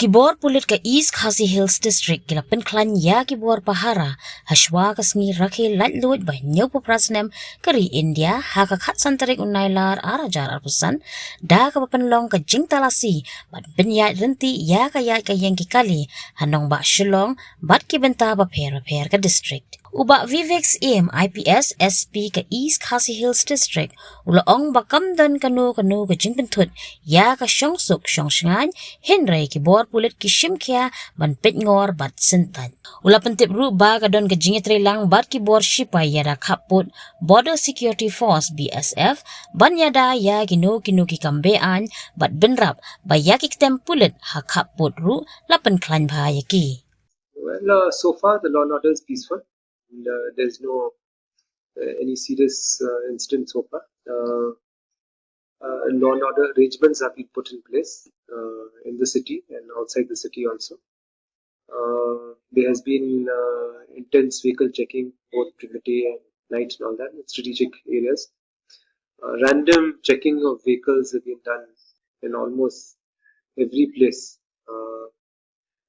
Kibor Pulit ka East Khasi Hills District kila Pynkhlaiñ ya kibor Pahara haswa kasngi Rakhe latlut ba nyo paprasnem kari India haka khat santarik unailar arajar arpusan da ka papanlong ka jingtalasi bat binyat renti ya ka yengki kali hanong ba Shillong bat kibenta ba per ka district. Uba Vivek's IPS SP ka East Khasi Hills District ulaong bakam dan kanu ka jingpentut ya ka Shngaiñ Henry kibor Pulit ki Shimkya ban petngor bat sintan. Ula pentip ru ba ka don ka Ïatreilang bat kibor Shipay yada kaput Border Security Force BSF ban yada ya kinu ki kambean bat benrap ba yakik tem Pulit ha kaput ru la Pynkhlaiñ ba yaki. Well, so far the law and order is peaceful. And, there's no any serious incident so far. Law and order arrangements have been put in place in the city and outside the city also. There has been intense vehicle checking both during the day and night and all that in strategic areas. Random checking of vehicles have been done in almost every place.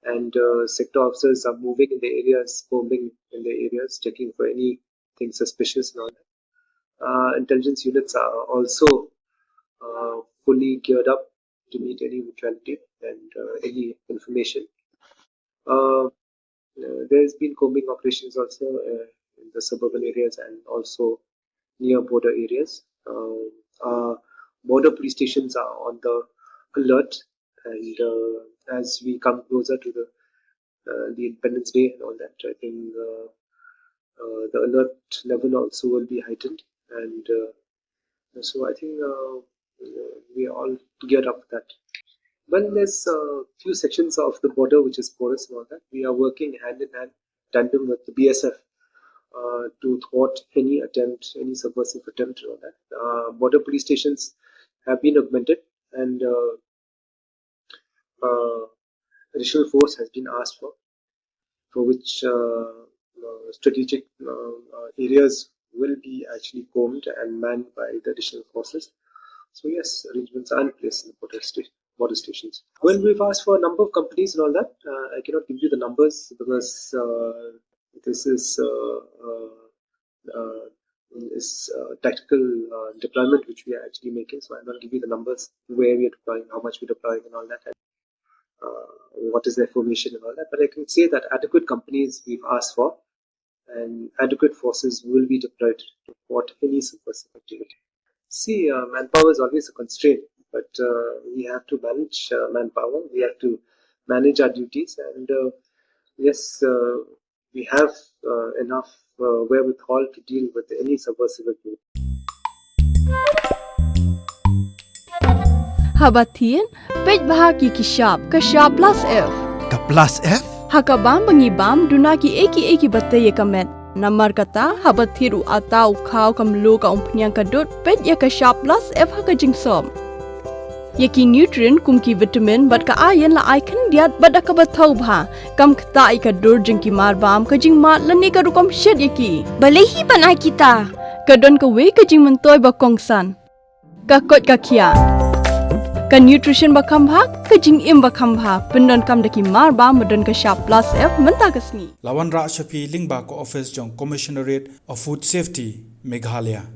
And sector officers are moving in the areas, combing in the areas, checking for anything suspicious and all that. Intelligence units are also fully geared up to meet any eventuality and any information. There's been combing operations also in the suburban areas and also near border areas. Border police stations are on the alert, and as we come closer to the Independence Day and all that, I think the alert level also will be heightened, and so I think we are all geared up for that. Well, there's a few sections of the border which is porous and all that. We are working hand in hand, tandem with the BSF to thwart any attempt, any subversive attempt and all that. Border police stations have been augmented, and additional force has been asked for which strategic areas will be actually combed and manned by the additional forces. So yes, arrangements are in place in the border stations. Well, we've asked for a number of companies and all that. I cannot give you the numbers because this is tactical deployment which we are actually making. So I'm not give you the numbers where we are deploying, how much we're deploying and all that. What is their formation and all that, but I can say that adequate companies we've asked for and adequate forces will be deployed to thwart any subversive activity. See, manpower is always a constraint, but we have to manage manpower, we have to manage our duties, and yes, we have enough wherewithal to deal with any subversive activity. Habatin, pej bahagi kishab, kashab plus F. Ka plus F? Hakabam bangibam dunaki eki batay kamet. Namar kata habathiru atau kau kamlu ka umpnyang kadut pej ya kashab plus F haka jingsom. Yaki nutrient kumki vitamin bat ka ayan la icon diat bat akabatau bha. Kam kata ikadur jingki marbam ka jing mat lani ka rukom shed yaki. Balehi panai kita. Kadon ka we ka jing mentoy ba kongsan. Ka kot ka kia. Ka nutrition bakam bha ka jing im bakam bha pendon kam daki mar ba modon ka sharp plus F menta kasni Lawan Ra Shafi Lingba ko office jong Commissionerate of Food Safety Meghalaya.